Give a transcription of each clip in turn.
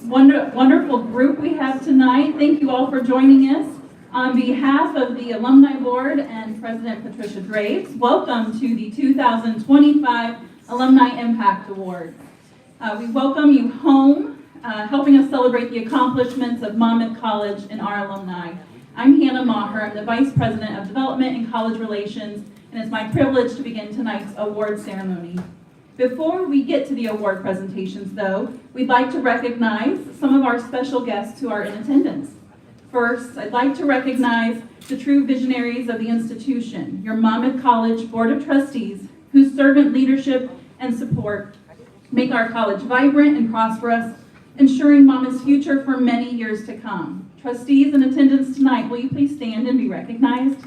Wonderful group we have tonight. Thank you all for joining us. On behalf of the Alumni Board and President Patricia Graves, welcome to the 2025 Alumni Impact Awards. We welcome you home, helping us celebrate the accomplishments of Monmouth College and our alumni. I'm Hannah Maher. I'm the Vice President of Development and College Relations, and it's my privilege to begin tonight's award ceremony. Before we get to the award presentations, though, we'd like to recognize some of our special guests who are in attendance. First, I'd like to recognize the true visionaries of the institution, your Monmouth College Board of Trustees, whose servant leadership and support make our college vibrant and prosperous, ensuring Monmouth's future for many years to come. Trustees in attendance tonight, will you please stand and be recognized?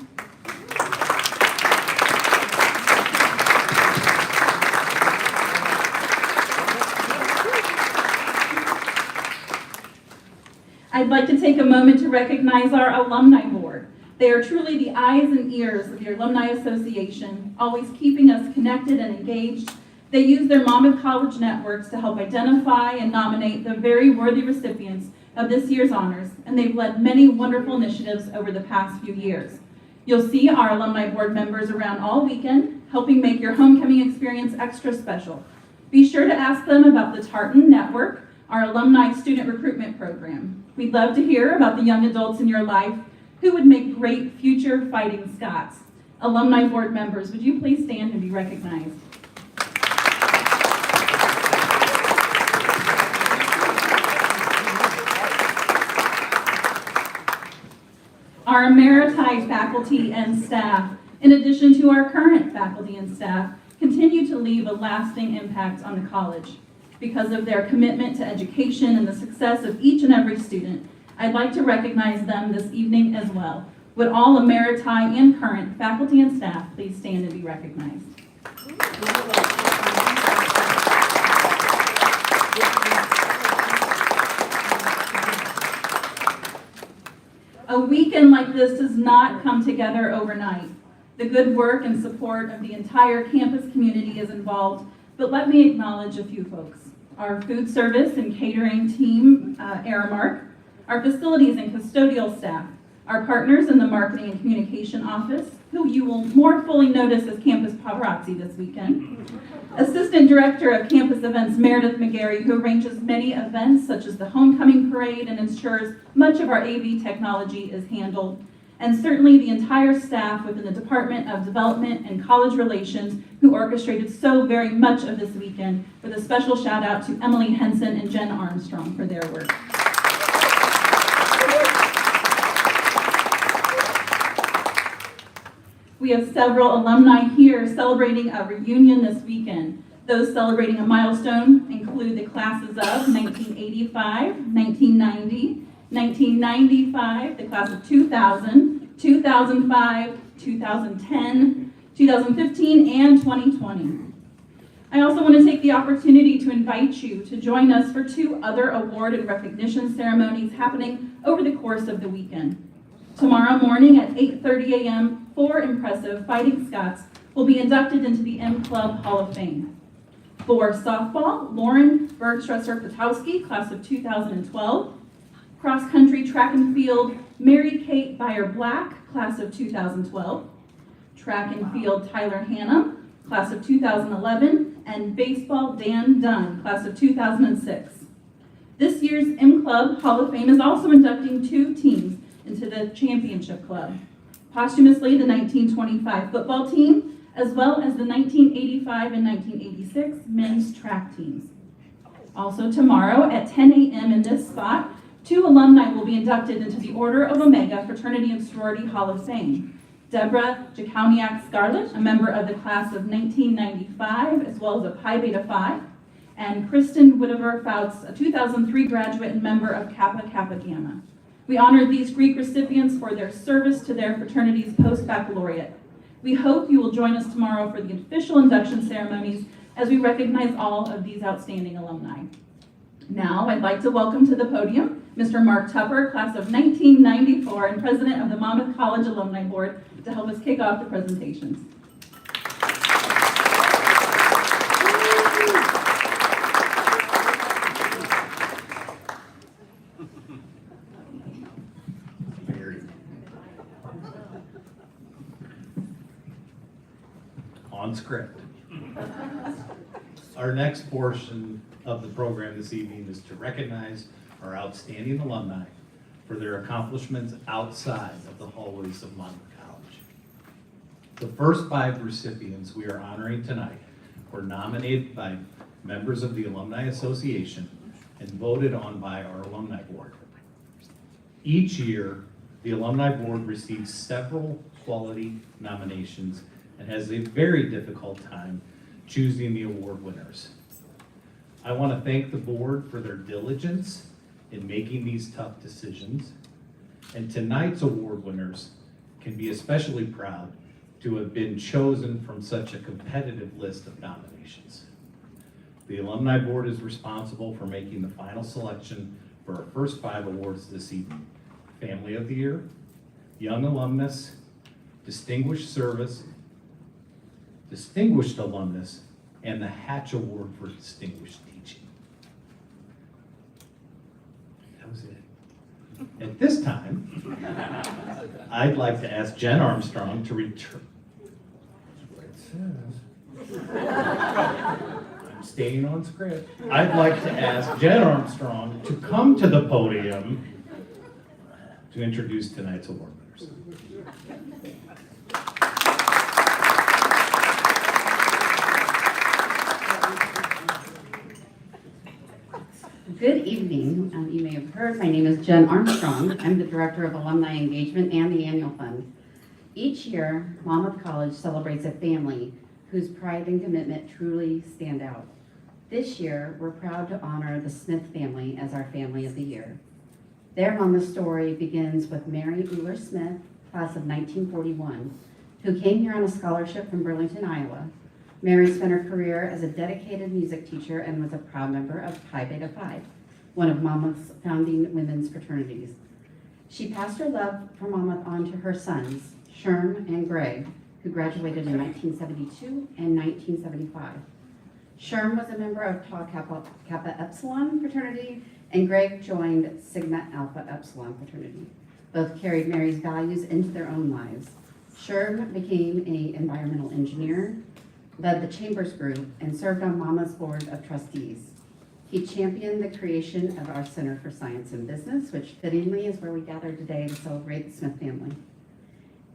I'd like to take a moment to recognize our Alumni Board. They are truly the eyes and ears of your Alumni Association, always keeping us connected and engaged. They use their Monmouth College networks to help identify and nominate the very worthy recipients of this year's honors, and they've led many wonderful initiatives over the past few years. You'll see our Alumni Board members around all weekend, helping make your homecoming experience extra special. Be sure to ask them about the Tartan Network, our alumni student recruitment program. We'd love to hear about the young adults in your life who would make great future fighting Scots. Alumni Board members, would you please stand and be recognized? Our emeriti faculty and staff, in addition to our current faculty and staff, continue to leave a lasting impact on the college. Because of their commitment to education and the success of each and every student, I'd like to recognize them this evening as well. Would all emeriti and current faculty and staff please stand and be recognized? A weekend like this does not come together overnight. The good work and support of the entire campus community is involved, but let me acknowledge a few folks. Our food service and catering team, Aramark, our facilities and custodial staff, our partners in the marketing and communication office, who you will more fully notice as campus paparazzi this weekend, Assistant Director of Campus Events, Meredith McGarry, who arranges many events such as the homecoming parade and ensures much of our AV technology is handled, and certainly the entire staff within the Department of Development and College Relations who orchestrated so very much of this weekend, with a special shout out to Emily Henson and Jen Armstrong for their work. We have several alumni here celebrating a reunion this weekend. Those celebrating a milestone include the classes of 1985, 1990, 1995, the class of 2000, 2005, 2010, 2015, and 2020. I also want to take the opportunity to invite you to join us for two other award and recognition ceremonies happening over the course of the weekend. Tomorrow morning at 8:30 a.m., 4 impressive Fighting Scots will be inducted into the M Club Hall of Fame. For softball, Lauren Bergstresser-Patowski, class of 2012. Cross-country track and field, Mary Kate Beyer-Black, class of 2012. Track and field, Tyler Hannum, class of 2011. And baseball, Dan Dunn, class of 2006. This year's M Club Hall of Fame is also inducting 2 teams into the championship club. Posthumously, the 1925 football team, as well as the 1985 and 1986 men's track teams. Also tomorrow at 10 a.m. in this spot, 2 alumni will be inducted into the Order of Omega Fraternity and Sorority Hall of Fame. Deborah Jakowniak-Scarlett, a member of the class of 1995, as well as a Pi Beta Phi, and Kristen Whittaker-Fouts, a 2003 graduate and member of Kappa Kappa Gamma. We honor these Greek recipients for their service to their fraternities post-baccalaureate. We hope you will join us tomorrow for the official induction ceremonies as we recognize all of these outstanding alumni. Now, I'd like to welcome to the podium Mr. Mark Tupper, class of 1994 and president of the Monmouth College Alumni Board, to help us kick off the presentations. on script. Our next portion of the program this evening is to recognize our outstanding alumni for their accomplishments outside of the hallways of Monmouth College. The first 5 recipients we are honoring tonight were nominated by members of the Alumni Association and voted on by our Alumni Board. Each year, the Alumni Board receives several quality nominations and has a very difficult time choosing the award winners. I want to thank the board for their diligence in making these tough decisions. And tonight's award winners can be especially proud to have been chosen from such a competitive list of nominations. The Alumni Board is responsible for making the final selection for our first 5 awards this evening: Family of the Year, Young Alumnus, Distinguished Service, Distinguished Alumnus, and the Hatch Award for Distinguished Teaching. That was it. At this time, I'd like to ask Jen Armstrong to return. I'm staying on script. I'd like to ask Jen Armstrong to come to the podium to introduce tonight's award winners. Good evening. You may have heard my name is Jen Armstrong. I'm the Director of Alumni Engagement and the Annual Fund. Each year, Monmouth College celebrates a family whose pride and commitment truly stand out. This year, we're proud to honor the Smith family as our Family of the Year. Their Monmouth story begins with Mary Uller Smith, class of 1941, who came here on a scholarship from Burlington, Iowa. Mary spent her career as a dedicated music teacher and was a proud member of Pi Beta Phi, one of Monmouth's founding women's fraternities. She passed her love for Monmouth on to her sons, Sherm and Greg, who graduated in 1972 and 1975. Sherm was a member of Tau Kappa Epsilon fraternity, and Greg joined Sigma Alpha Epsilon fraternity. Both carried Mary's values into their own lives. Sherm became an environmental engineer, led the Chambers Group, and served on Monmouth's Board of Trustees. He championed the creation of our Center for Science and Business, which fittingly is where we gathered today to celebrate the Smith family.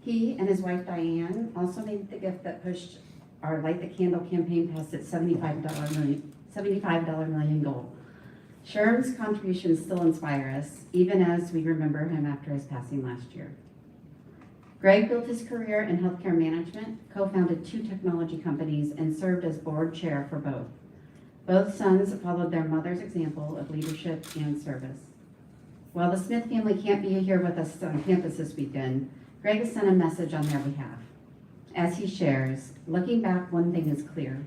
He and his wife Diane also made the gift that pushed our Light the Candle campaign past its $75 million goal. Sherm's contributions still inspire us, even as we remember him after his passing last year. Greg built his career in healthcare management, co-founded 2 technology companies, and served as board chair for both. Both sons followed their mother's example of leadership and service. While the Smith family can't be here with us on campus this weekend, Greg has sent a message on their behalf. As he shares, looking back, one thing is clear.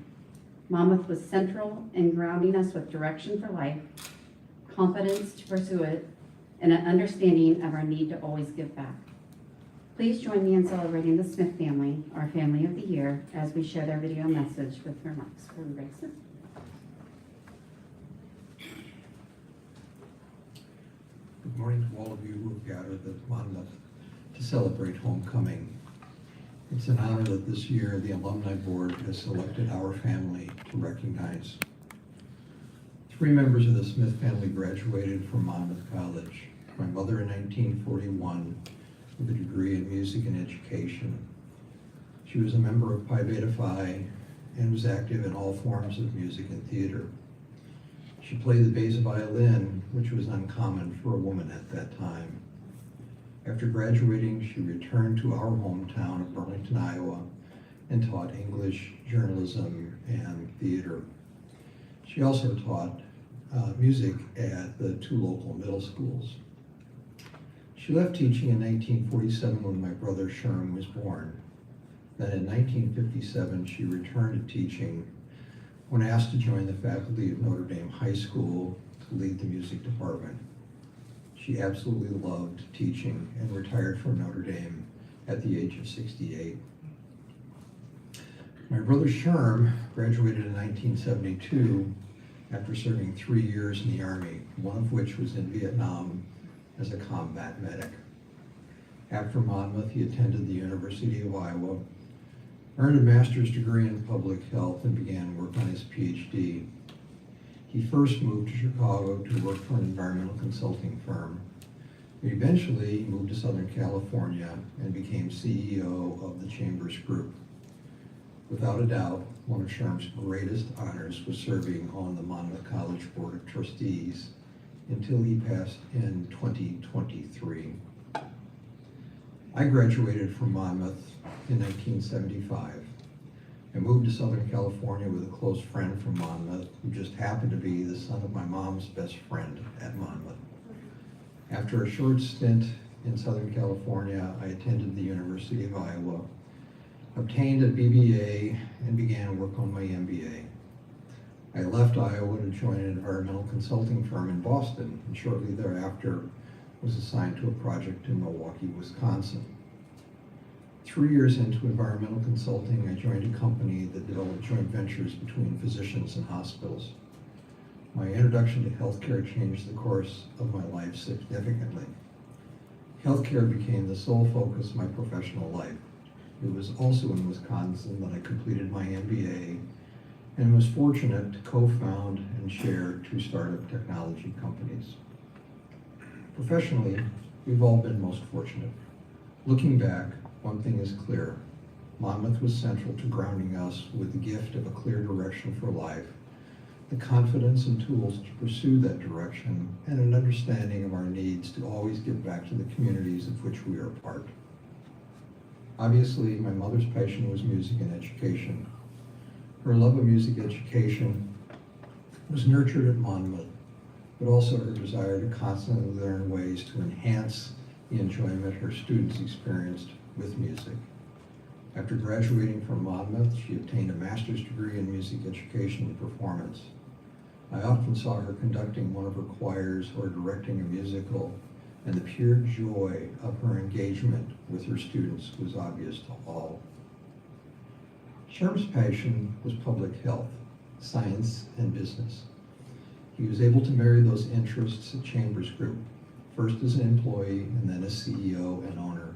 Monmouth was central in grounding us with direction for life, confidence to pursue it, and an understanding of our need to always give back. Please join me in celebrating the Smith family, our Family of the Year, as we share their video message with remarks from Greg Smith. Good morning to all of you who have gathered at Monmouth to celebrate homecoming. It's an honor that this year the Alumni Board has selected our family to recognize. 3 members of the Smith family graduated from Monmouth College. My mother in 1941 with a degree in music and education. She was a member of Pi Beta Phi and was active in all forms of music and theater. She played the bass violin, which was uncommon for a woman at that time. After graduating, she returned to our hometown of Burlington, Iowa, and taught English, journalism, and theater. She also taught music at the 2 local middle schools. She left teaching in 1947 when my brother Sherm was born. Then in 1957, she returned to teaching when asked to join the faculty of Notre Dame High School to lead the music department. She absolutely loved teaching and retired from Notre Dame at the age of 68. My brother Sherm graduated in 1972 after serving 3 years in the Army, one of which was in Vietnam as a combat medic. After Monmouth, he attended the University of Iowa, earned a master's degree in public health and began work on his PhD. He first moved to Chicago to work for an environmental consulting firm. Eventually, he moved to Southern California and became CEO of the Chambers Group. Without a doubt, one of Sherm's greatest honors was serving on the Monmouth College Board of Trustees until he passed in 2023. I graduated from Monmouth in 1975. I moved to Southern California with a close friend from Monmouth who just happened to be the son of my mom's best friend at Monmouth. After a short stint in Southern California, I attended the University of Iowa, obtained a BBA, and began work on my MBA. I left Iowa to join an environmental consulting firm in Boston, and shortly thereafter was assigned to a project in Milwaukee, Wisconsin. 3 years into environmental consulting, I joined a company that developed joint ventures between physicians and hospitals. My introduction to healthcare changed the course of my life significantly. Healthcare became the sole focus of my professional life. It was also in Wisconsin that I completed my MBA and was fortunate to co-found and chair 2 startup technology companies. Professionally, we've all been most fortunate. Looking back, one thing is clear. Monmouth was central to grounding us with the gift of a clear direction for life, the confidence and tools to pursue that direction, and an understanding of our needs to always give back to the communities of which we are a part. Obviously, my mother's passion was music and education. Her love of music education was nurtured at Monmouth, but also her desire to constantly learn ways to enhance the enjoyment her students experienced with music. After graduating from Monmouth, she obtained a master's degree in music education and performance. I often saw her conducting one of her choirs or directing a musical, and the pure joy of her engagement with her students was obvious to all. Sherm's passion was public health, science, and business. He was able to marry those interests at Chambers Group, first as an employee and then as CEO and owner.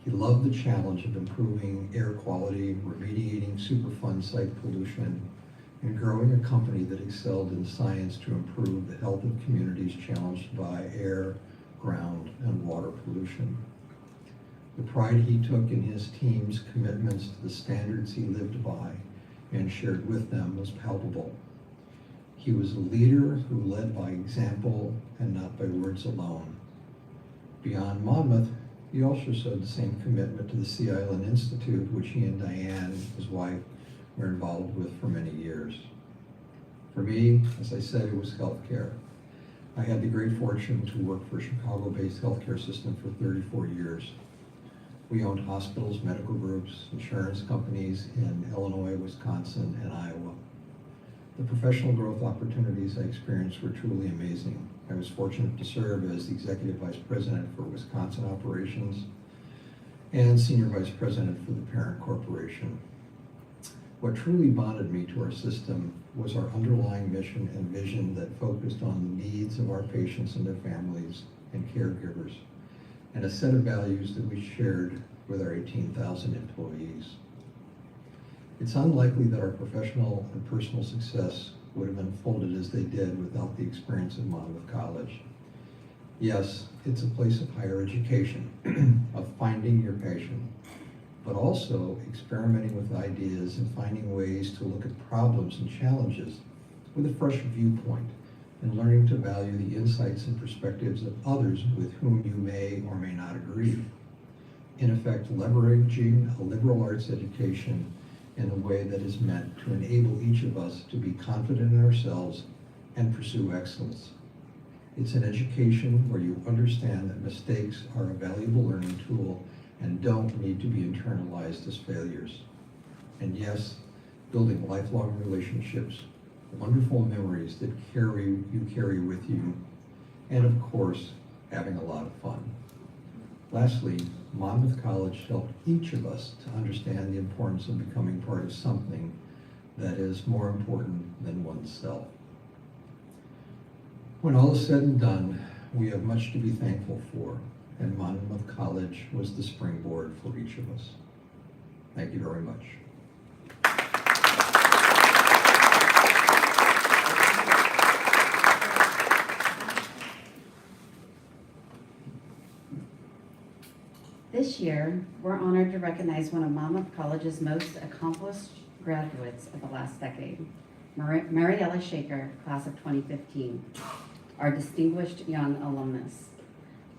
He loved the challenge of improving air quality, remediating Superfund site pollution, and growing a company that excelled in science to improve the health of communities challenged by air, ground, and water pollution. The pride he took in his team's commitments to the standards he lived by and shared with them was palpable. He was a leader who led by example and not by words alone. Beyond Monmouth, he also showed the same commitment to the Sea Island Institute, which he and Diane, his wife, were involved with for many years. For me, as I said, it was healthcare. I had the great fortune to work for a Chicago-based healthcare system for 34 years. We owned hospitals, medical groups, insurance companies in Illinois, Wisconsin, and Iowa. The professional growth opportunities I experienced were truly amazing. I was fortunate to serve as the Executive Vice President for Wisconsin Operations and Senior Vice President for the parent corporation. What truly bonded me to our system was our underlying mission and vision that focused on the needs of our patients and their families and caregivers, and a set of values that we shared with our 18,000 employees. It's unlikely that our professional and personal success would have unfolded as they did without the experience of Monmouth College. Yes, it's a place of higher education, of finding your passion, but also experimenting with ideas and finding ways to look at problems and challenges with a fresh viewpoint, and learning to value the insights and perspectives of others with whom you may or may not agree. In effect, leveraging a liberal arts education in a way that is meant to enable each of us to be confident in ourselves and pursue excellence. It's an education where you understand that mistakes are a valuable learning tool and don't need to be internalized as failures. And yes, building lifelong relationships, wonderful memories that you carry with you, and of course, having a lot of fun. Lastly, Monmouth College helped each of us to understand the importance of becoming part of something that is more important than oneself. When all is said and done, we have much to be thankful for, and Monmouth College was the springboard for each of us. Thank you very much. This year, we're honored to recognize one of Monmouth College's most accomplished graduates of the last decade, Mariella Shaker, class of 2015, our distinguished young alumnus.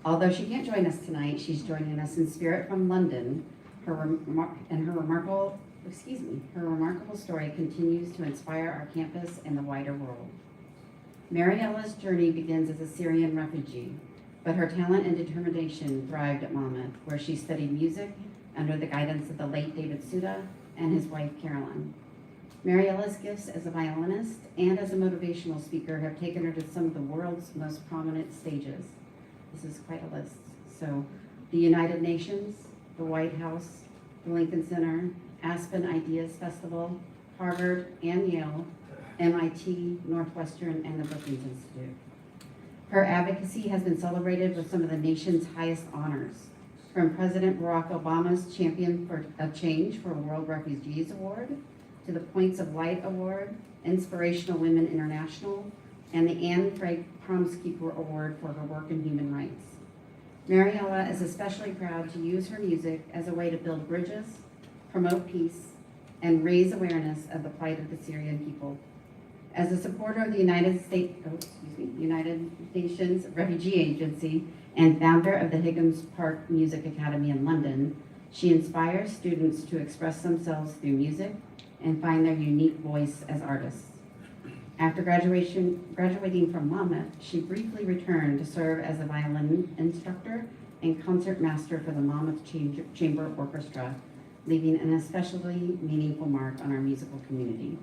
Although she can't join us tonight, she's joining us in spirit from London. Her remarkable story continues to inspire our campus and the wider world. Mariella's journey begins as a Syrian refugee, but her talent and determination thrived at Monmouth, where she studied music under the guidance of the late David Suda and his wife, Caroline. Mariella's gifts as a violinist and as a motivational speaker have taken her to some of the world's most prominent stages. This is quite a list. So, the United Nations, the White House, the Lincoln Center, Aspen Ideas Festival, Harvard and Yale, MIT, Northwestern, and the Brookings Institute. Her advocacy has been celebrated with some of the nation's highest honors, from President Barack Obama's Champion of Change for World Refugees Award, to the Points of Light Award, Inspirational Women International, and the Anne Frank Promise-Keeper Award for her work in human rights. Mariella is especially proud to use her music as a way to build bridges, promote peace, and raise awareness of the plight of the Syrian people. As a supporter of the United Nations Refugee Agency and founder of the Higgins Park Music Academy in London, she inspires students to express themselves through music and find their unique voice as artists. After graduating from Monmouth, she briefly returned to serve as a violin instructor and concert master for the Monmouth Chamber Orchestra, leaving an especially meaningful mark on our musical community.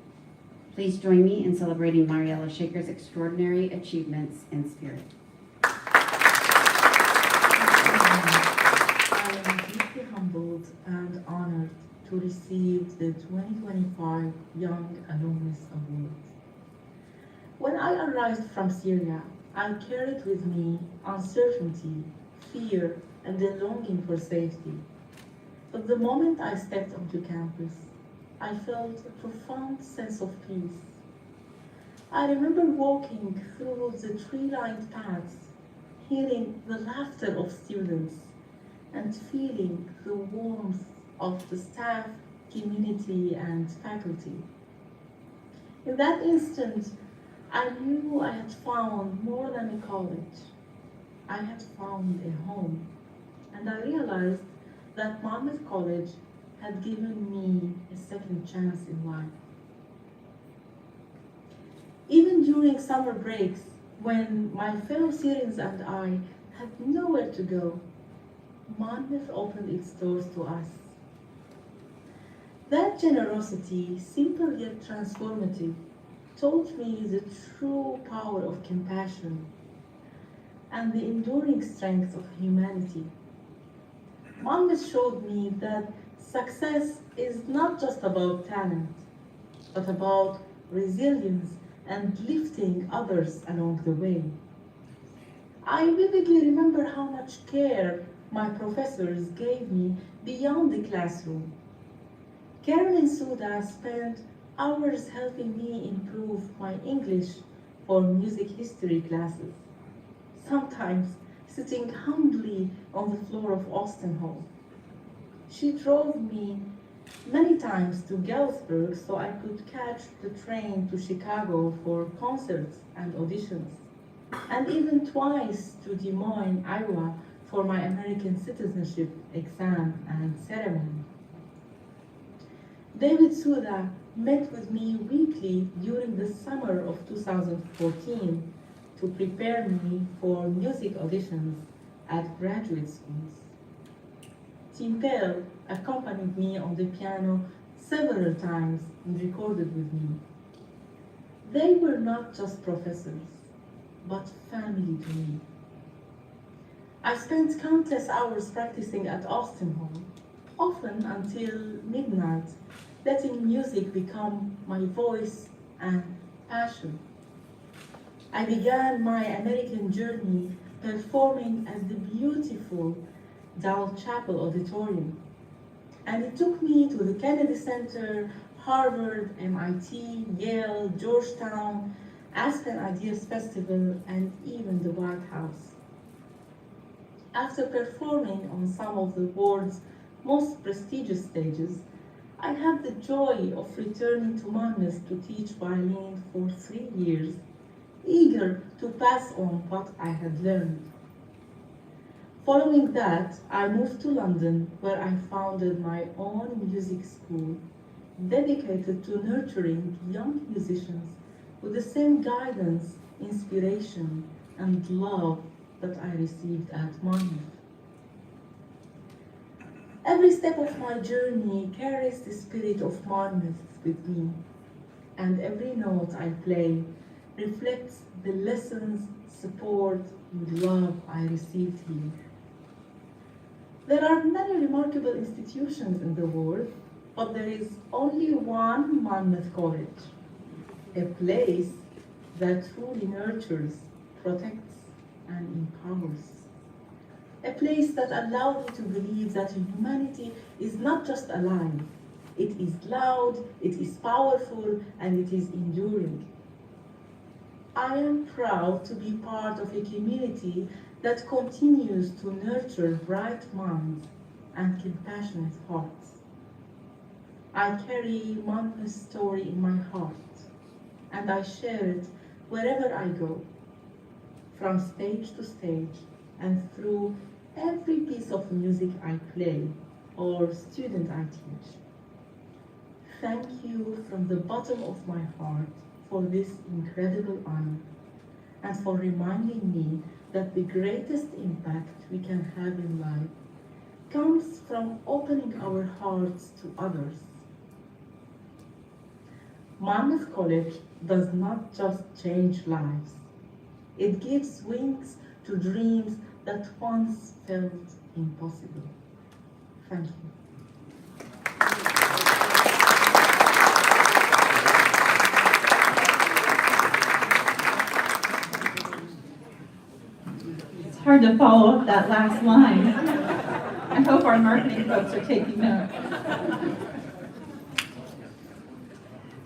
Please join me in celebrating Mariella Shaker's extraordinary achievements and spirit. I am deeply humbled and honored to receive the 2025 Young Alumnus Award. When I arrived from Syria, I carried with me uncertainty, fear, and a longing for safety. But the moment I stepped onto campus, I felt a profound sense of peace. I remember walking through the tree-lined paths, hearing the laughter of students, and feeling the warmth of the staff, community, and faculty. In that instant, I knew I had found more than a college. I had found a home, and I realized that Monmouth College had given me a second chance in life. Even during summer breaks, when my fellow Syrians and I had nowhere to go, Monmouth opened its doors to us. That generosity, simple yet transformative, taught me the true power of compassion and the enduring strength of humanity. Monmouth showed me that success is not just about talent, but about resilience and lifting others along the way. I vividly remember how much care my professors gave me beyond the classroom. Caroline Suda spent hours helping me improve my English for music history classes, sometimes sitting humbly on the floor of Austin Hall. She drove me many times to Galesburg so I could catch the train to Chicago for concerts and auditions, and even twice to Des Moines, Iowa for my American citizenship exam and ceremony. David Suda met with me weekly during the summer of 2014 to prepare me for music auditions at graduate schools. Tim Pell accompanied me on the piano several times and recorded with me. They were not just professors, but family to me. I spent countless hours practicing at Austin Hall, often until midnight, letting music become my voice and passion. I began my American journey performing at the beautiful Dowell Chapel Auditorium. And it took me to the Kennedy Center, Harvard, MIT, Yale, Georgetown, Aspen Ideas Festival, and even the White House. After performing on some of the world's most prestigious stages, I had the joy of returning to Monmouth to teach violin for 3 years, eager to pass on what I had learned. Following that, I moved to London, where I founded my own music school, dedicated to nurturing young musicians with the same guidance, inspiration, and love that I received at Monmouth. Every step of my journey carries the spirit of Monmouth with me, and every note I play reflects the lessons, support, and love I received here. There are many remarkable institutions in the world, but there is only one Monmouth College, a place that truly nurtures, protects, and empowers. A place that allowed me to believe that humanity is not just alive, it is loud, it is powerful, and it is enduring. I am proud to be part of a community that continues to nurture bright minds and compassionate hearts. I carry Monmouth's story in my heart, and I share it wherever I go, from stage to stage, and through every piece of music I play or student I teach. Thank you from the bottom of my heart for this incredible honor and for reminding me that the greatest impact we can have in life comes from opening our hearts to others. Monmouth College does not just change lives. It gives wings to dreams that once felt impossible. Thank you. It's hard to follow up that last line. I hope our marketing folks are taking note.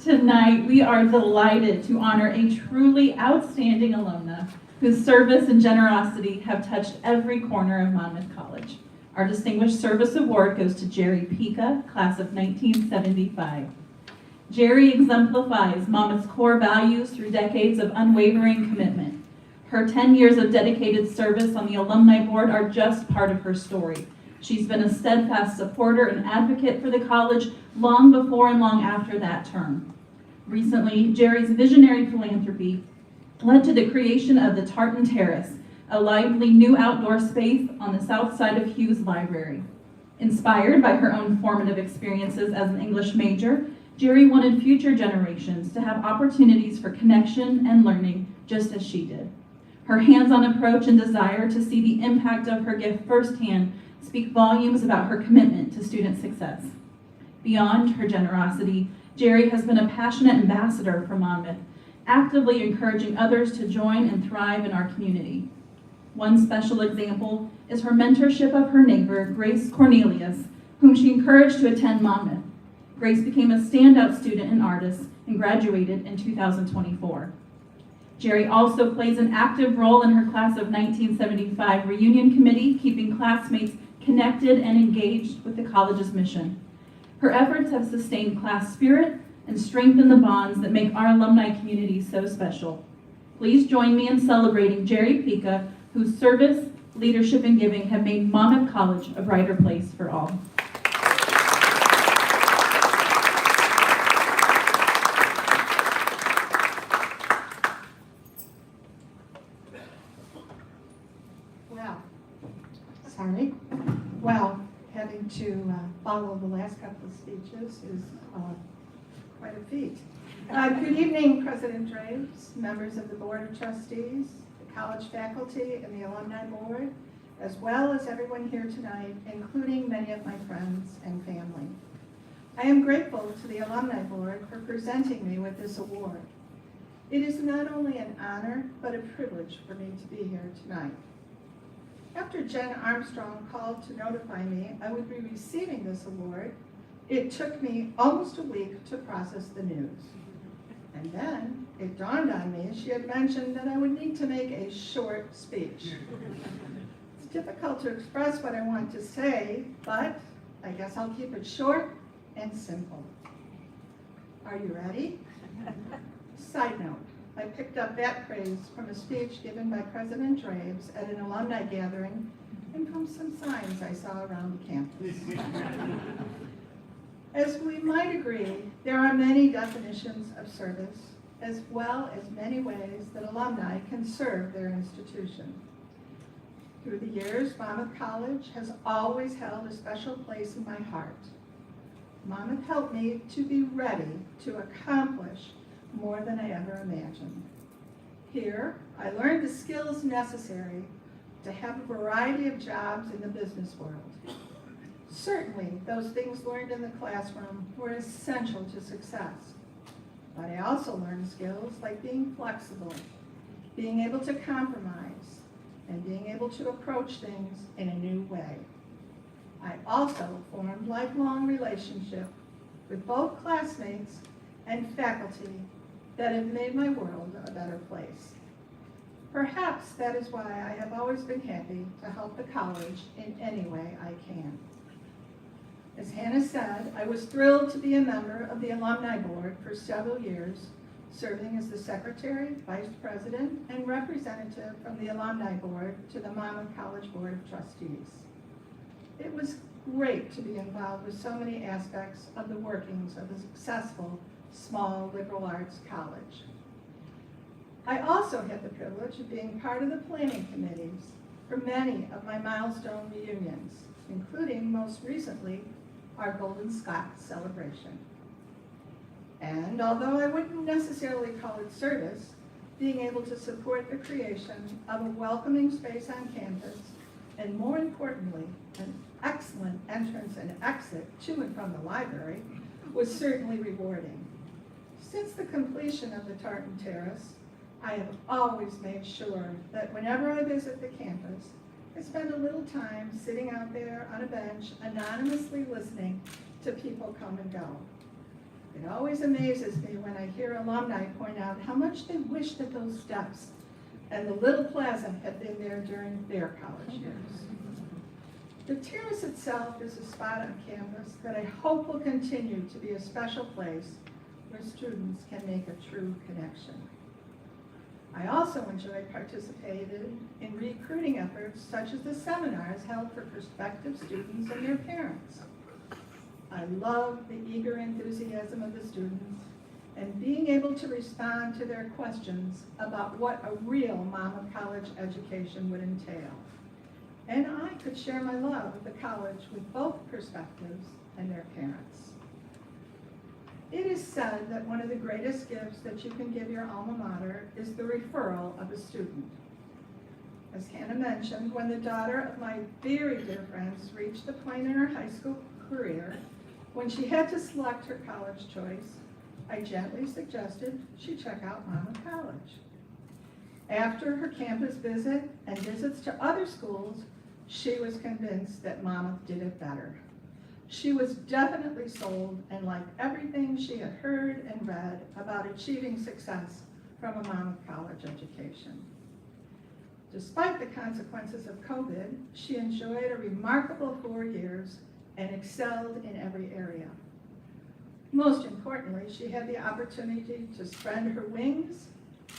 Tonight, we are delighted to honor a truly outstanding alumna whose service and generosity have touched every corner of Monmouth College. Our Distinguished Service Award goes to Jerry Pica, class of 1975. Jerry exemplifies Monmouth's core values through decades of unwavering commitment. Her 10 years of dedicated service on the Alumni Board are just part of her story. She's been a steadfast supporter and advocate for the college long before and long after that term. Recently, Jerry's visionary philanthropy led to the creation of the Tartan Terrace, a lively new outdoor space on the south side of Hughes Library. Inspired by her own formative experiences as an English major, Jerry wanted future generations to have opportunities for connection and learning just as she did. Her hands-on approach and desire to see the impact of her gift firsthand speak volumes about her commitment to student success. Beyond her generosity, Jerry has been a passionate ambassador for Monmouth, actively encouraging others to join and thrive in our community. One special example is her mentorship of her neighbor, Grace Cornelius, whom she encouraged to attend Monmouth. Grace became a standout student and artist and graduated in 2024. Jerry also plays an active role in her class of 1975 reunion committee, keeping classmates connected and engaged with the college's mission. Her efforts have sustained class spirit and strengthened the bonds that make our alumni community so special. Please join me in celebrating Jerry Pica, whose service, leadership, and giving have made Monmouth College a brighter place for all. Well, having to follow the last couple of speeches is quite a feat. Good evening, President Draves, members of the Board of Trustees, the college faculty, and the Alumni Board, as well as everyone here tonight, including many of my friends and family. I am grateful to the Alumni Board for presenting me with this award. It is not only an honor, but a privilege for me to be here tonight. After Jen Armstrong called to notify me I would be receiving this award, it took me almost a week to process the news. And then it dawned on me she had mentioned that I would need to make a short speech. It's difficult to express what I want to say, but I guess I'll keep it short and simple. Are you ready? Side note, I picked up that praise from a speech given by President Draves at an alumni gathering and from some signs I saw around the campus. As we might agree, there are many definitions of service, as well as many ways that alumni can serve their institution. Through the years, Monmouth College has always held a special place in my heart. Monmouth helped me to be ready to accomplish more than I ever imagined. Here, I learned the skills necessary to have a variety of jobs in the business world. Certainly, those things learned in the classroom were essential to success. But I also learned skills like being flexible, being able to compromise, and being able to approach things in a new way. I also formed lifelong relationships with both classmates and faculty that have made my world a better place. Perhaps that is why I have always been happy to help the college in any way I can. As Hannah said, I was thrilled to be a member of the Alumni Board for several years, serving as the Secretary, Vice President, and representative from the Alumni Board to the Monmouth College Board of Trustees. It was great to be involved with so many aspects of the workings of a successful, small liberal arts college. I also had the privilege of being part of the planning committees for many of my milestone reunions, including most recently our Golden Scott celebration. And although I wouldn't necessarily call it service, being able to support the creation of a welcoming space on campus, and more importantly, an excellent entrance and exit to and from the library, was certainly rewarding. Since the completion of the Tartan Terrace, I have always made sure that whenever I visit the campus, I spend a little time sitting out there on a bench, anonymously listening to people come and go. It always amazes me when I hear alumni point out how much they wish that those steps and the little plaza had been there during their college years. The terrace itself is a spot on campus that I hope will continue to be a special place where students can make a true connection. I also enjoy participating in recruiting efforts such as the seminars held for prospective students and their parents. I love the eager enthusiasm of the students and being able to respond to their questions about what a real Monmouth College education would entail. And I could share my love of the college with both perspectives and their parents. It is said that one of the greatest gifts that you can give your alma mater is the referral of a student. As Hannah mentioned, when the daughter of my very dear friends reached the point in her high school career when she had to select her college choice, I gently suggested she check out Monmouth College. After her campus visit and visits to other schools, she was convinced that Monmouth did it better. She was definitely sold and liked everything she had heard and read about achieving success from a Monmouth College education. Despite the consequences of COVID, she enjoyed a remarkable 4 years and excelled in every area. Most importantly, she had the opportunity to spread her wings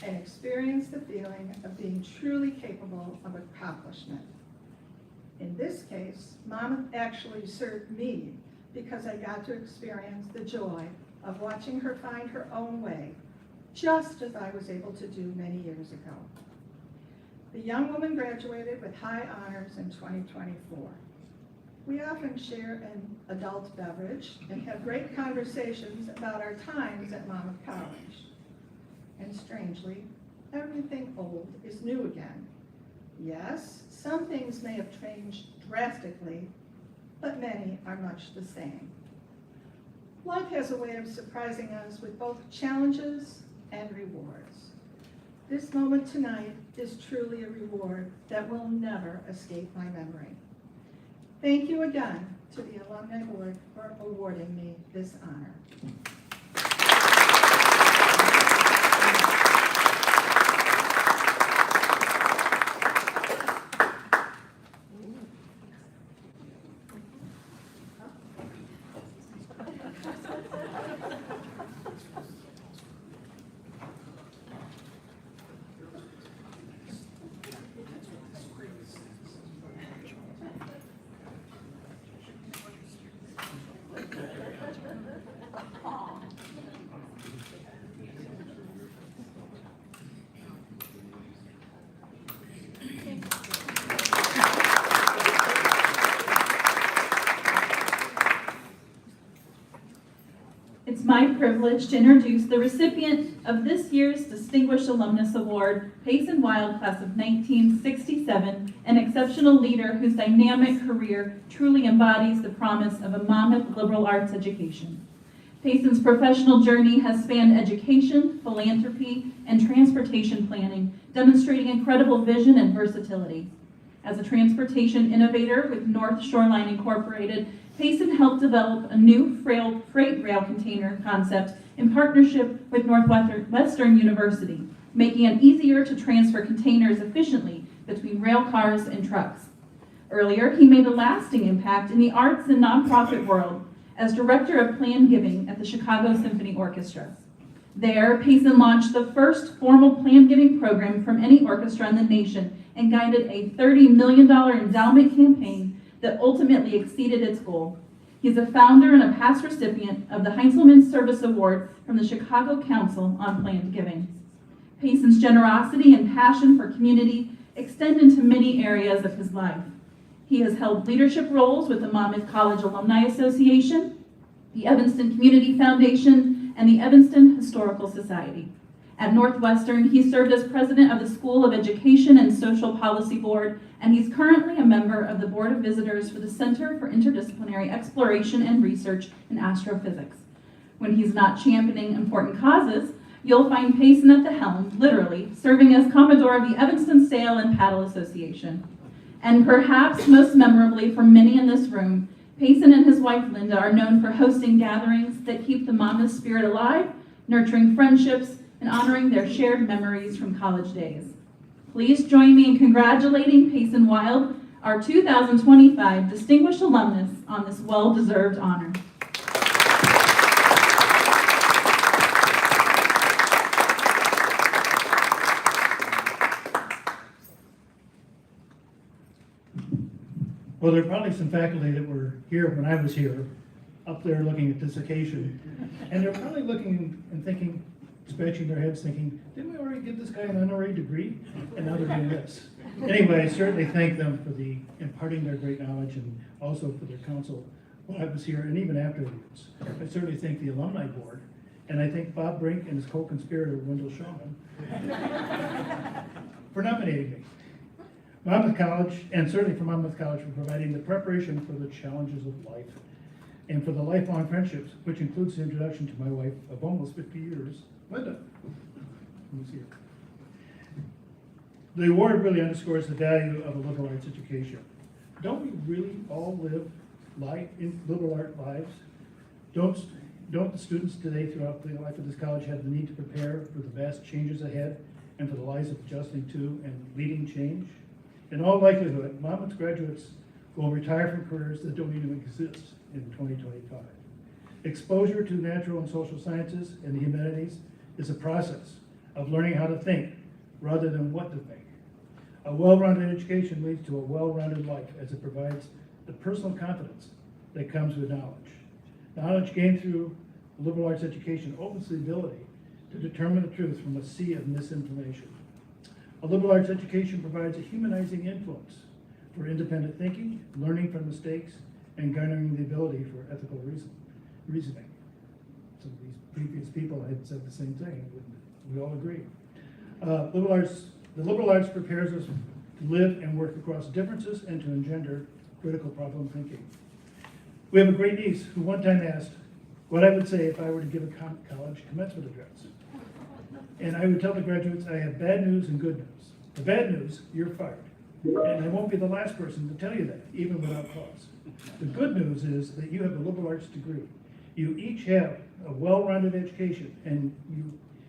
and experience the feeling of being truly capable of accomplishment. In this case, Monmouth actually served me because I got to experience the joy of watching her find her own way, just as I was able to do many years ago. The young woman graduated with high honors in 2024. We often share an adult beverage and have great conversations about our times at Monmouth College. And strangely, everything old is new again. Yes, some things may have changed drastically, but many are much the same. Life has a way of surprising us with both challenges and rewards. This moment tonight is truly a reward that will never escape my memory. Thank you again to the Alumni Board for awarding me this honor. It's my privilege to introduce the recipient of this year's Distinguished Alumnus Award, Payson Wild, class of 1967, an exceptional leader whose dynamic career truly embodies the promise of a Monmouth liberal arts education. Payson's professional journey has spanned education, philanthropy, and transportation planning, demonstrating incredible vision and versatility. As a transportation innovator with North Shoreline Incorporated, Payson helped develop a new freight rail container concept in partnership with Northwestern University, making it easier to transfer containers efficiently between rail cars and trucks. Earlier, he made a lasting impact in the arts and nonprofit world as director of planned giving at the Chicago Symphony Orchestra. There, Payson launched the first formal planned giving program from any orchestra in the nation and guided a $30 million endowment campaign that ultimately exceeded its goal. He's a founder and a past recipient of the Heintzelman Service Award from the Chicago Council on Planned Giving. Payson's generosity and passion for community extend into many areas of his life. He has held leadership roles with the Monmouth College Alumni Association, the Evanston Community Foundation, and the Evanston Historical Society. At Northwestern, he served as president of the School of Education and Social Policy Board, and he's currently a member of the Board of Visitors for the Center for Interdisciplinary Exploration and Research in Astrophysics. When he's not championing important causes, you'll find Payson at the helm, literally, serving as Commodore of the Evanston Sail and Paddle Association. And perhaps most memorably for many in this room, Payson and his wife Linda are known for hosting gatherings that keep the Monmouth spirit alive, nurturing friendships, and honoring their shared memories from college days. Please join me in congratulating Payson Wild, our 2025 Distinguished Alumnus, on this well-deserved honor. Well, there are probably some faculty that were here when I was here, up there looking at this occasion, and they're probably looking and thinking, scratching their heads thinking, didn't we already give this guy an honorary degree? And now they're doing this. Anyway, I certainly thank them for the imparting their great knowledge and also for their counsel when I was here and even afterwards. I certainly thank the Alumni Board, and I thank Bob Brink and his co-conspirator, Wendell Shulman, for nominating me. Monmouth College, and certainly for Monmouth College, for providing the preparation for the challenges of life and for the lifelong friendships, which includes the introduction to my wife of almost 50 years, Linda, who's here. The award really underscores the value of a liberal arts education. Don't we really all live in liberal art lives? Don't the students today throughout the life of this college have the need to prepare for the vast changes ahead and for the lives of adjusting to and leading change? In all likelihood, Monmouth graduates will retire from careers that don't even exist in 2025. Exposure to natural and social sciences and the humanities is a process of learning how to think rather than what to think. A well-rounded education leads to a well-rounded life as it provides the personal confidence that comes with knowledge. Knowledge gained through liberal arts education opens the ability to determine the truth from a sea of misinformation. A liberal arts education provides a humanizing influence for independent thinking, learning from mistakes, and garnering the ability for ethical reasoning. Some of these previous people had said the same thing, we all agree. The liberal arts prepares us to live and work across differences and to engender critical problem thinking. We have a great niece who one time asked what I would say if I were to give a college commencement address. And I would tell the graduates, I have bad news and good news. The bad news, you're fired. And I won't be the last person to tell you that, even without cause. The good news is that you have a liberal arts degree. You each have a well-rounded education, and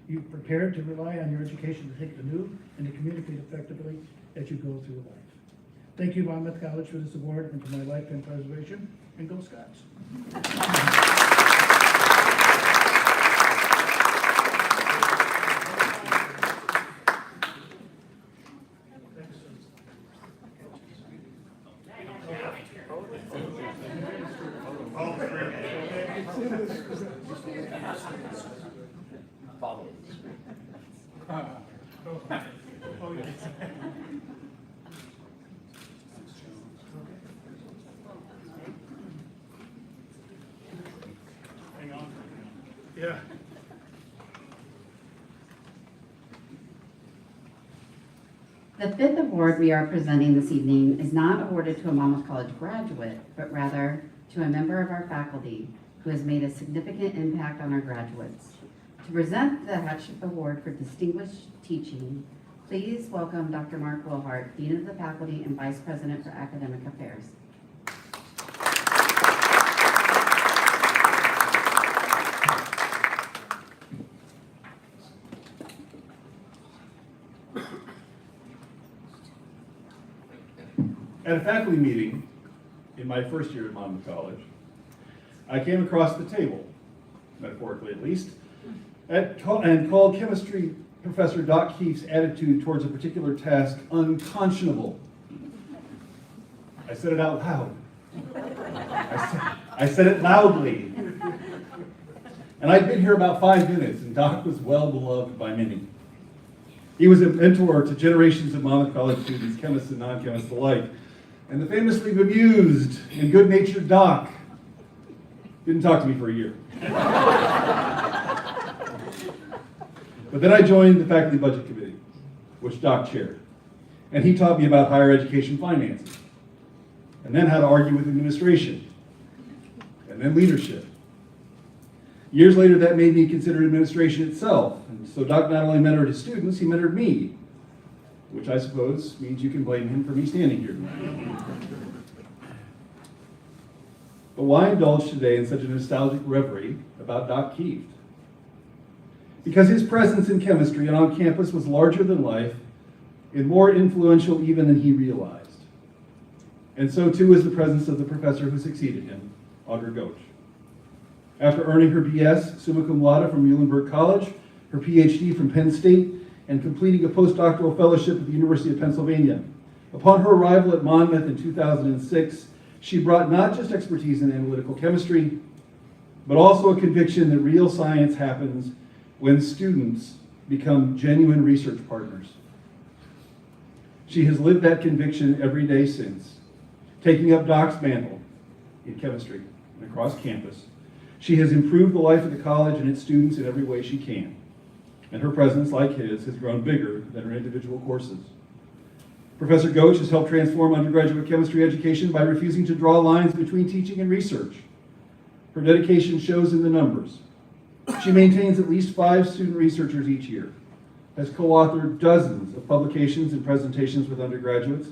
you're prepared to rely on your education to take the new and to communicate effectively as you go through life. Thank you, Monmouth College, for this award and for my lifetime preservation, and go Scots. Hang on. Yeah. The fifth award we are presenting this evening is not awarded to a Monmouth College graduate, but rather to a member of our faculty who has made a significant impact on our graduates. To present the Hatship Award for Distinguished Teaching, please welcome Dr. Mark Wilhart, Dean of the Faculty and Vice President for Academic Affairs. At a faculty meeting in my first year at Monmouth College, I came across the table, metaphorically at least, and called chemistry professor Doc Keefe's attitude towards a particular task unconscionable. I said it out loud. I said it loudly. And I'd been here about 5 minutes, and Doc was well beloved by many. He was a mentor to generations of Monmouth College students, chemists and non-chemists alike. And the famously bemused and good-natured Doc didn't talk to me for a year. But then I joined the Faculty Budget Committee, which Doc chaired. And he taught me about higher education finances, and then how to argue with administration, and then leadership. Years later, that made me consider administration itself. And so Doc not only mentored his students, he mentored me, which I suppose means you can blame him for me standing here tonight. But why indulge today in such a nostalgic reverie about Doc Keefe? Because his presence in chemistry and on campus was larger than life and more influential even than he realized. And so too is the presence of the professor who succeeded him, Audra Goach. After earning her BS summa cum laude from Muhlenberg College, her PhD from Penn State, and completing a postdoctoral fellowship at the University of Pennsylvania. Upon her arrival at Monmouth in 2006, she brought not just expertise in analytical chemistry, but also a conviction that real science happens when students become genuine research partners. She has lived that conviction every day since, taking up Doc's mantle in chemistry and across campus. She has improved the life of the college and its students in every way she can. And her presence, like his, has grown bigger than her individual courses. Professor Goach has helped transform undergraduate chemistry education by refusing to draw lines between teaching and research. Her dedication shows in the numbers. She maintains at least 5 student researchers each year, has co-authored dozens of publications and presentations with undergraduates,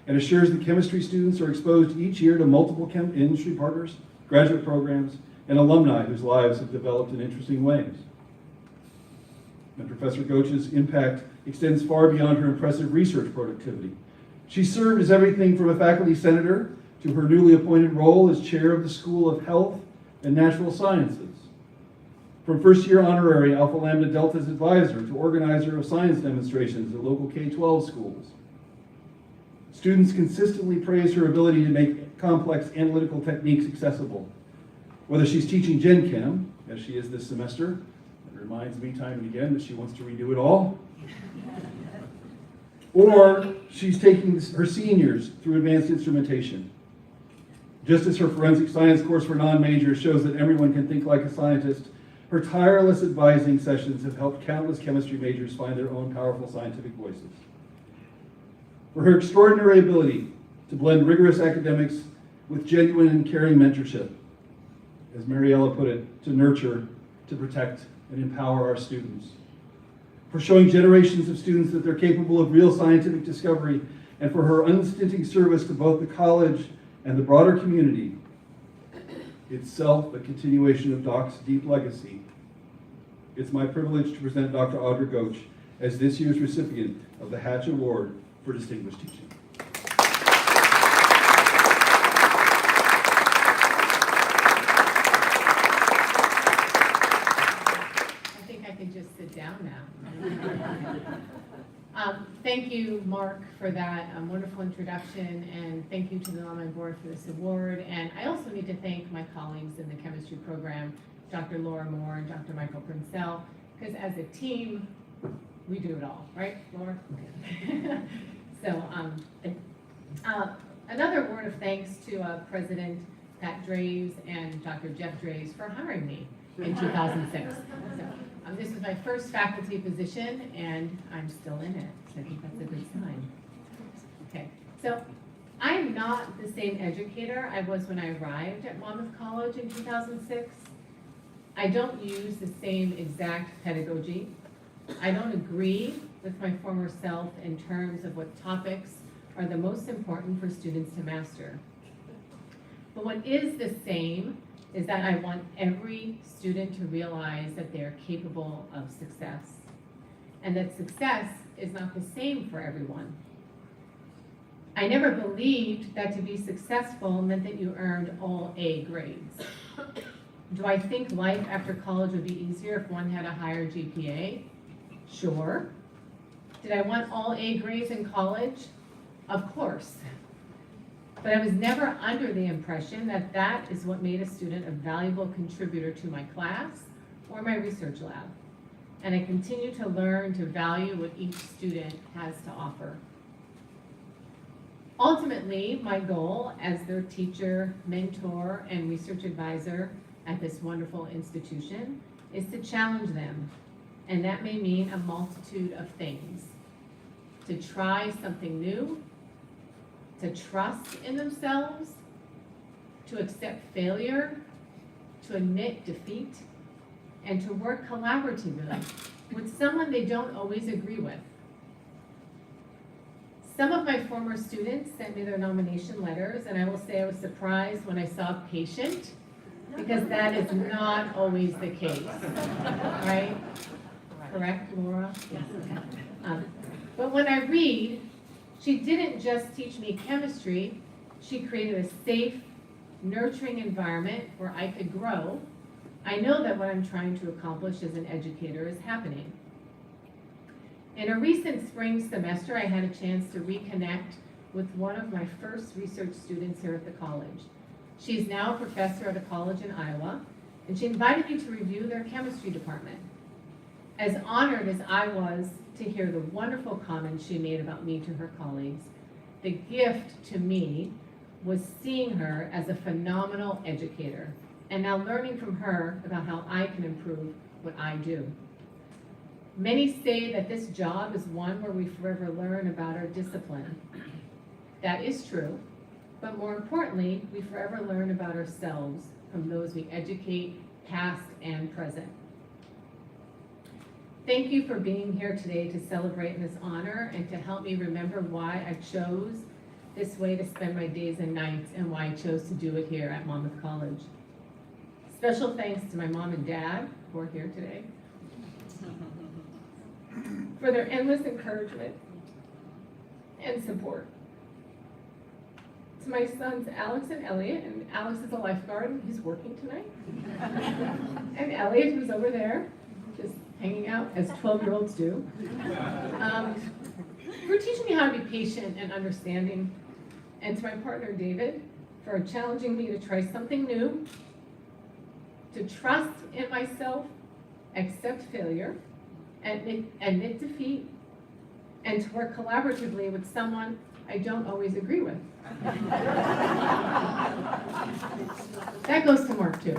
and assures that chemistry students are exposed each year to multiple industry partners, graduate programs, and alumni whose lives have developed in interesting ways. And Professor Goach's impact extends far beyond her impressive research productivity. She served as everything from a faculty senator to her newly appointed role as chair of the School of Health and Natural Sciences. From first-year honorary Alpha Lambda Delta's advisor to organizer of science demonstrations at local K-12 schools. Students consistently praise her ability to make complex analytical techniques accessible. Whether she's teaching Gen Chem, as she is this semester, it reminds me time and again that she wants to redo it all, or she's taking her seniors through advanced instrumentation. Just as her forensic science course for non-majors shows that everyone can think like a scientist, her tireless advising sessions have helped countless chemistry majors find their own powerful scientific voices. For her extraordinary ability to blend rigorous academics with genuine and caring mentorship, as Mariella put it, to nurture, to protect, and empower our students. for showing generations of students that they're capable of real scientific discovery, and for her unstinting service to both the college and the broader community, itself a continuation of Doc's deep legacy. It's my privilege to present Dr. Audra Goach as this year's recipient of the Hatch Award for Distinguished Teaching. I think I can just sit down now. Thank you, Mark, for that wonderful introduction, and thank you to the Alumni Board for this award. And I also need to thank my colleagues in the chemistry program, Dr. Laura Moore and Dr. Michael Princell, because as a team, we do it all, right, Laura? Okay. So, another word of thanks to President Pat Draves and Dr. Jeff Draves for hiring me in 2006. So, this is my first faculty position, and I'm still in it, so I think that's a good sign. Okay, so I'm not the same educator I was when I arrived at Monmouth College in 2006. I don't use the same exact pedagogy. I don't agree with my former self in terms of what topics are the most important for students to master. But what is the same is that I want every student to realize that they are capable of success, and that success is not the same for everyone. I never believed that to be successful meant that you earned all A grades. Do I think life after college would be easier if one had a higher GPA? Sure. Did I want all A grades in college? Of course. But I was never under the impression that that is what made a student a valuable contributor to my class or my research lab. And I continue to learn to value what each student has to offer. Ultimately, my goal as their teacher, mentor, and research advisor at this wonderful institution is to challenge them. And that may mean a multitude of things. To try something new, to trust in themselves, to accept failure, to admit defeat, and to work collaboratively with someone they don't always agree with. Some of my former students sent me their nomination letters, and I will say I was surprised when I saw patient, because that is not always the case, right? Correct, Laura? Yes. But when I read, she didn't just teach me chemistry, she created a safe, nurturing environment where I could grow. I know that what I'm trying to accomplish as an educator is happening. In a recent spring semester, I had a chance to reconnect with one of my first research students here at the college. She is now a professor at a college in Iowa, and she invited me to review their chemistry department. As honored as I was to hear the wonderful comments she made about me to her colleagues, the gift to me was seeing her as a phenomenal educator, and now learning from her about how I can improve what I do. Many say that this job is one where we forever learn about our discipline. That is true, but more importantly, we forever learn about ourselves from those we educate, past and present. Thank you for being here today to celebrate this honor and to help me remember why I chose this way to spend my days and nights and why I chose to do it here at Monmouth College. Special thanks to my mom and dad who are here today for their endless encouragement and support. To my sons Alex and Elliot, and Alex is a lifeguard and he's working tonight. And Elliot, who's over there, just hanging out as 12-year-olds do. For teaching me how to be patient and understanding. And to my partner David, for challenging me to try something new, to trust in myself, accept failure, admit defeat, and to work collaboratively with someone I don't always agree with. That goes to Mark too.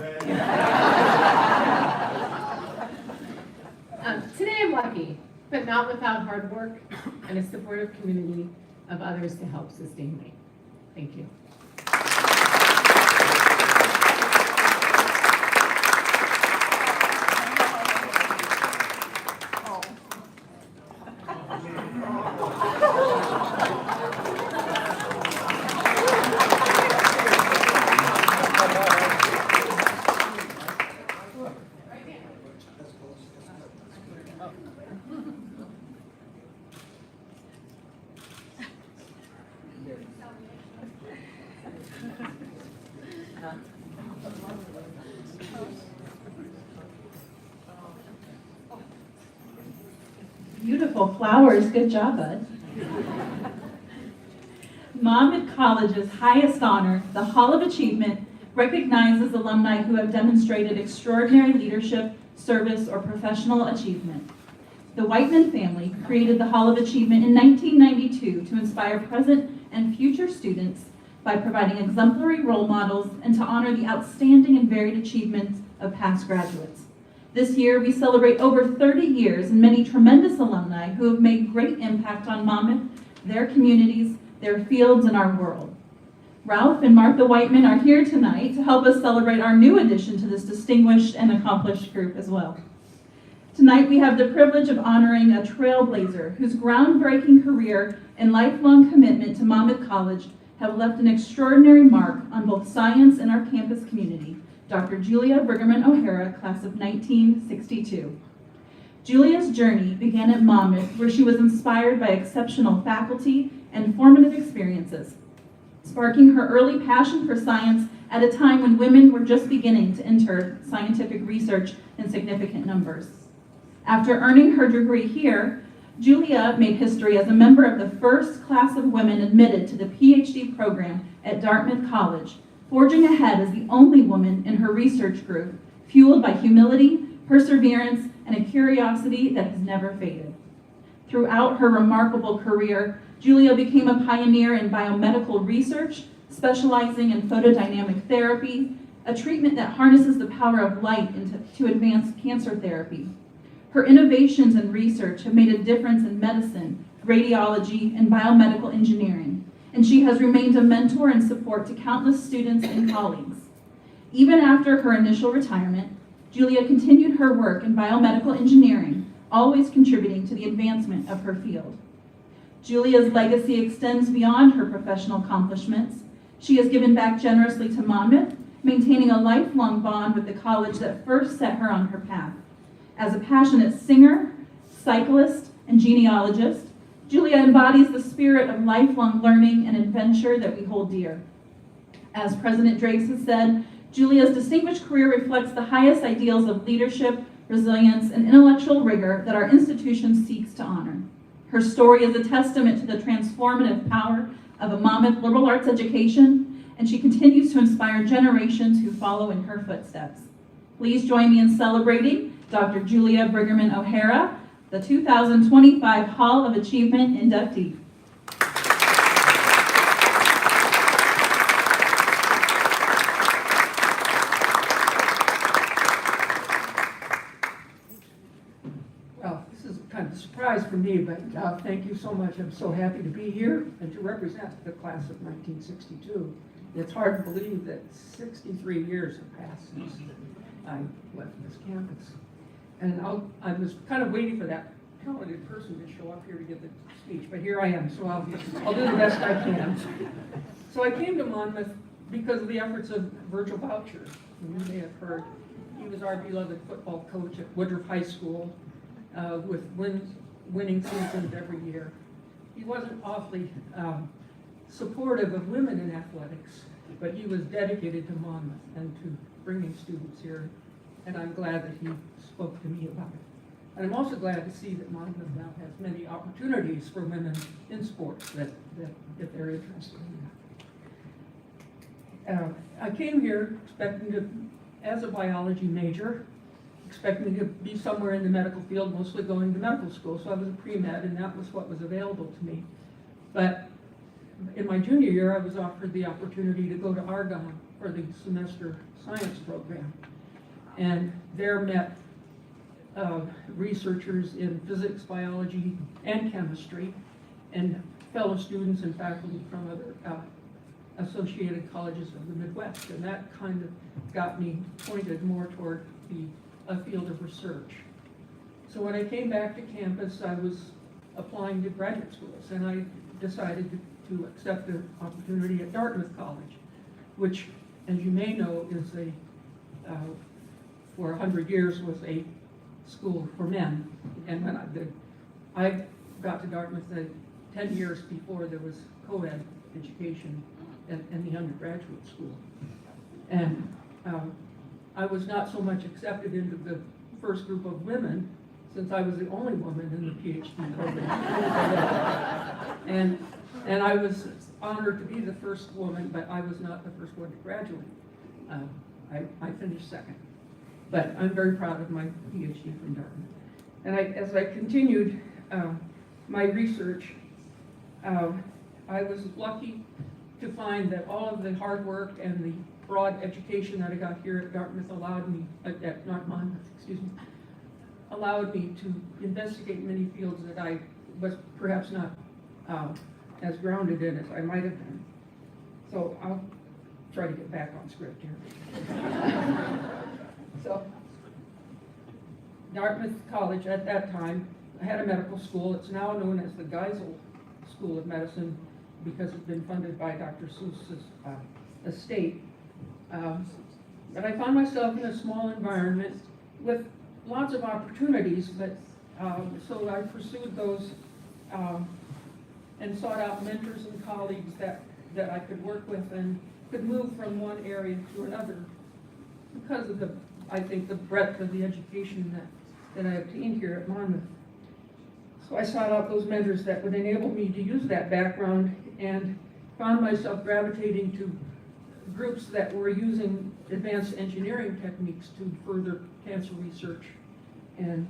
Today I'm lucky, but not without hard work and a supportive community of others to help sustain me. Thank you. Beautiful flowers, good job, bud. Monmouth College's highest honor, the Hall of Achievement, recognizes alumni who have demonstrated extraordinary leadership, service, or professional achievement. The Whiteman family created the Hall of Achievement in 1992 to inspire present and future students by providing exemplary role models and to honor the outstanding and varied achievements of past graduates. This year, we celebrate over 30 years and many tremendous alumni who have made great impact on Monmouth, their communities, their fields, and our world. Ralph and Martha Whiteman are here tonight to help us celebrate our new addition to this distinguished and accomplished group as well. Tonight, we have the privilege of honoring a trailblazer whose groundbreaking career and lifelong commitment to Monmouth College have left an extraordinary mark on both science and our campus community, Dr. Julia Briggerman O'Hara, class of 1962. Julia's journey began at Monmouth, where she was inspired by exceptional faculty and formative experiences, sparking her early passion for science at a time when women were just beginning to enter scientific research in significant numbers. After earning her degree here, Julia made history as a member of the first class of women admitted to the PhD program at Dartmouth College, forging ahead as the only woman in her research group, fueled by humility, perseverance, and a curiosity that has never faded. Throughout her remarkable career, Julia became a pioneer in biomedical research, specializing in photodynamic therapy, a treatment that harnesses the power of light to advance cancer therapy. Her innovations and research have made a difference in medicine, radiology, and biomedical engineering, and she has remained a mentor and support to countless students and colleagues. Even after her initial retirement, Julia continued her work in biomedical engineering, always contributing to the advancement of her field. Julia's legacy extends beyond her professional accomplishments. She has given back generously to Monmouth, maintaining a lifelong bond with the college that first set her on her path. As a passionate singer, cyclist, and genealogist, Julia embodies the spirit of lifelong learning and adventure that we hold dear. As President Draves has said, Julia's distinguished career reflects the highest ideals of leadership, resilience, and intellectual rigor that our institution seeks to honor. Her story is a testament to the transformative power of a Monmouth liberal arts education, and she continues to inspire generations who follow in her footsteps. Please join me in celebrating Dr. Julia Briggerman O'Hara, the 2025 Hall of Achievement inductee. Well, this is kind of a surprise for me, but thank you so much. I'm so happy to be here and to represent the class of 1962. It's hard to believe that 63 years have passed since I left this campus. And I was kind of waiting for that talented person to show up here to give the speech, but here I am, so I'll do the best I can. So I came to Monmouth because of the efforts of Virgil Boucher. You may have heard. He was our beloved football coach at Woodruff High School with winning seasons every year. He wasn't awfully supportive of women in athletics, but he was dedicated to Monmouth and to bringing students here, and I'm glad that he spoke to me about it. And I'm also glad to see that Monmouth now has many opportunities for women in sports that if they're interested in that. I came here expecting to, as a biology major, expecting to be somewhere in the medical field, mostly going to medical school. So I was a pre-med, and that was what was available to me. But in my junior year, I was offered the opportunity to go to Argonne for the semester science program. And there met researchers in physics, biology, and chemistry, and fellow students and faculty from other associated colleges of the Midwest. And that kind of got me pointed more toward a field of research. So when I came back to campus, I was applying to graduate schools, and I decided to accept the opportunity at Dartmouth College, which, as you may know, is for 100 years was a school for men. And when I got to Dartmouth, 10 years before there was co-ed education in the undergraduate school. And I was not so much accepted into the first group of women, since I was the only woman in the PhD program. And I was honored to be the first woman, but I was not the first one to graduate. I finished second. But I'm very proud of my PhD from Dartmouth. And as I continued my research, I was lucky to find that all of the hard work and the broad education that I got here at Dartmouth allowed me, not Monmouth, excuse me, allowed me to investigate many fields that I was perhaps not as grounded in as I might have been. So I'll try to get back on script here. So, Dartmouth College at that time had a medical school. It's now known as the Geisel School of Medicine because it's been funded by Dr. Seuss's estate. But I found myself in a small environment with lots of opportunities, but so I pursued those and sought out mentors and colleagues that I could work with and could move from one area to another because of I think the breadth of the education that I obtained here at Monmouth. So I sought out those mentors that would enable me to use that background and found myself gravitating to groups that were using advanced engineering techniques to further cancer research. And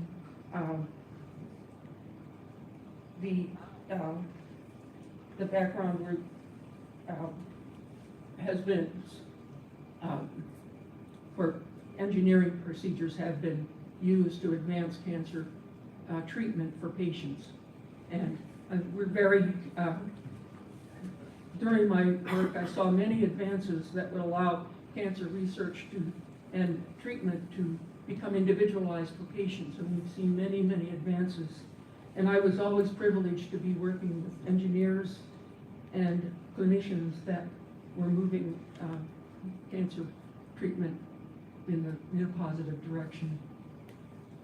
the background group has been where engineering procedures have been used to advance cancer treatment for patients. And we're very, during my work, I saw many advances that would allow cancer research and treatment to become individualized for patients. And we've seen many, many advances. And I was always privileged to be working with engineers and clinicians that were moving cancer treatment in a positive direction.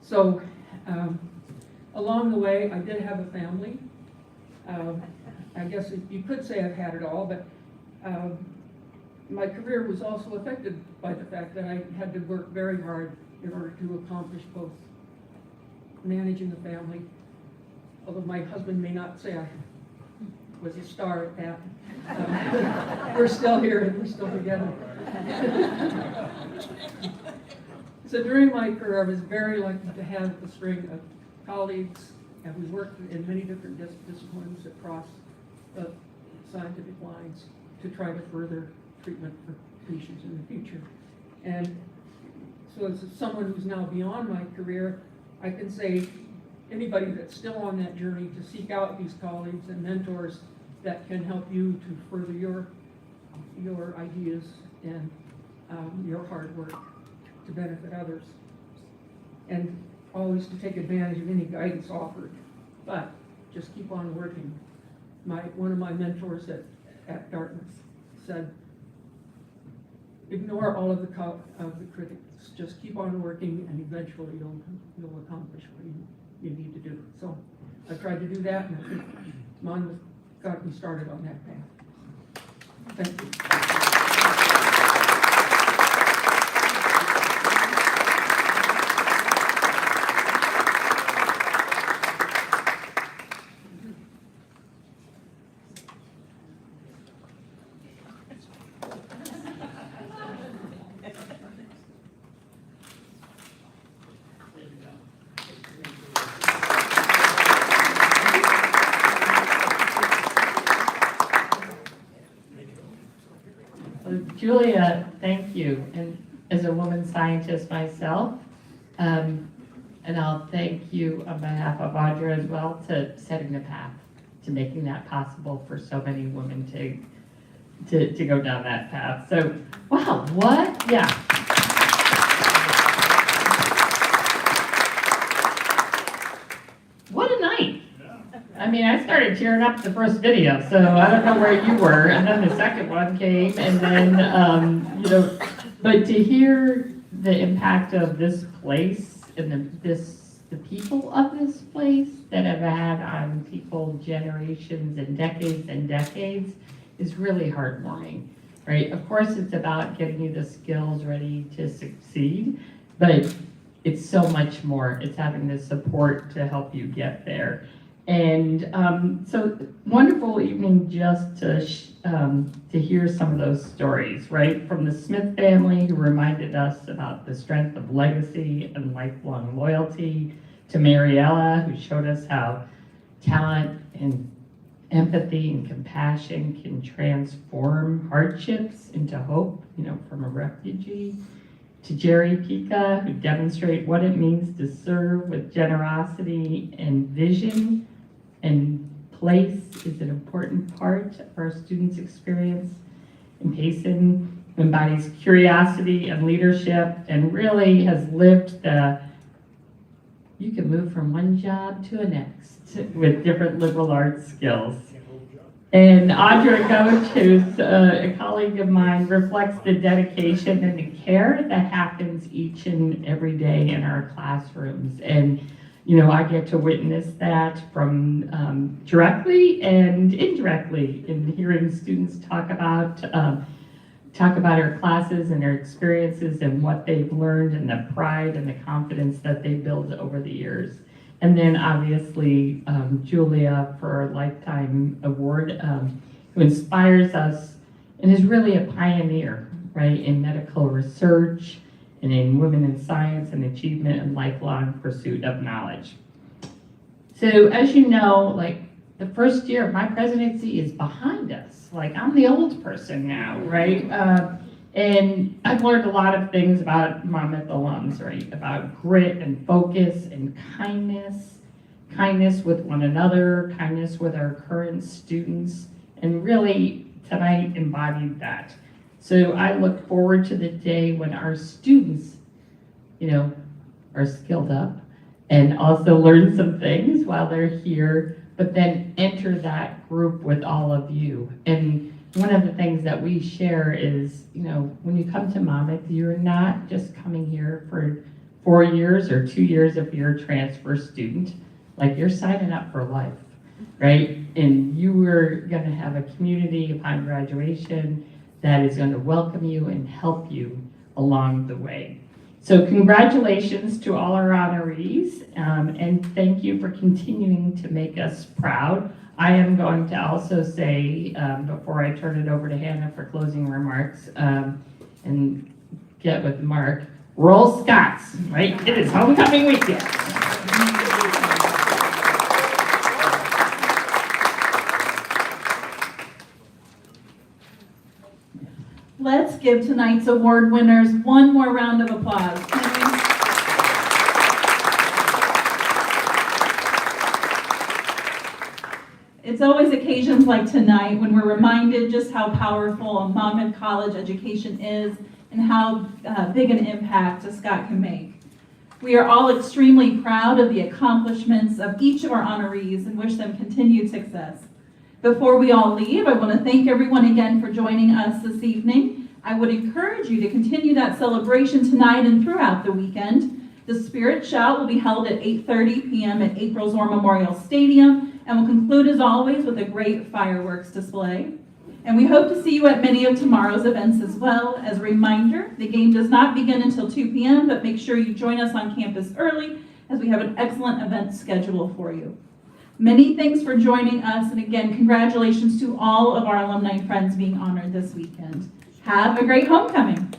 So along the way, I did have a family. I guess you could say I've had it all, but my career was also affected by the fact that I had to work very hard in order to accomplish both managing the family, although my husband may not say I was a star at that. We're still here and we're still together. So during my career, I was very lucky to have a string of colleagues, and we worked in many different disciplines across the scientific lines to try to further treatment for patients in the future. And so as someone who's now beyond my career, I can say anybody that's still on that journey to seek out these colleagues and mentors that can help you to further your ideas and your hard work to benefit others. And always to take advantage of any guidance offered, but just keep on working. One of my mentors at Dartmouth said, ignore all of the critics, just keep on working and eventually you'll accomplish what you need to do. So I tried to do that, and I think Monmouth got me started on that path. Thank you. Julia, thank you. And as a woman scientist myself, and I'll thank you on behalf of Audra as well to setting the path, to making that possible for so many women to go down that path. So, wow, what? Yeah. What a night. I mean, I started tearing up the first video, so I don't know where you were, and then the second one came, and then, but to hear the impact of this place and this the people of this place that have had on people generations and decades is really heartwarming, right? Of course, it's about getting you the skills ready to succeed, but it's so much more. It's having the support to help you get there. And so wonderful evening just to hear some of those stories, right? From the Smith family, who reminded us about the strength of legacy and lifelong loyalty, to Mariella, who showed us how talent and empathy and compassion can transform hardships into hope, from a refugee, to Jerry Pica, who demonstrate what it means to serve with generosity and vision, and place is an important part of our students' experience. And Payson embodies curiosity and leadership, and really has lived you can move from one job to the next with different liberal arts skills. And Audra Goach, who's a colleague of mine, reflects the dedication and the care that happens each and every day in our classrooms. And, I get to witness that from directly and indirectly in hearing students talk about our classes and their experiences and what they've learned and the pride and the confidence that they build over the years. And then obviously Julia for our Lifetime Award, who inspires us and is really a pioneer, right, in medical research and in women in science and achievement and lifelong pursuit of knowledge. So as you know, the first year of my presidency is behind us. I'm the old person now, right? And I've learned a lot of things about Monmouth alums, right? About grit and focus and kindness with one another, kindness with our current students, and really tonight embodied that. So I look forward to the day when our students, are skilled up and also learn some things while they're here, but then enter that group with all of you. And one of the things that we share is, when you come to Monmouth, you're not just coming here for 4 years or 2 years if you're a transfer student. You're signing up for life, right? And you are going to have a community upon graduation that is going to welcome you and help you along the way. So congratulations to all our honorees, and thank you for continuing to make us proud. I am going to also say, before I turn it over to Hannah for closing remarks, and get with Mark, roll Scots, right? It is homecoming weekend. Let's give tonight's award winners one more round of applause. It's always occasions like tonight when we're reminded just how powerful a Monmouth College education is and how big an impact a Scot can make. We are all extremely proud of the accomplishments of each of our honorees and wish them continued success. Before we all leave, I want to thank everyone again for joining us this evening. I would encourage you to continue that celebration tonight and throughout the weekend. The Spirit Shout will be held at 8:30 p.m. at April Zorn Memorial Stadium and will conclude as always with a great fireworks display. And we hope to see you at many of tomorrow's events as well. As a reminder, the game does not begin until 2 p.m., but make sure you join us on campus early as we have an excellent event schedule for you. Many thanks for joining us, and again, congratulations to all of our alumni friends being honored this weekend. Have a great homecoming.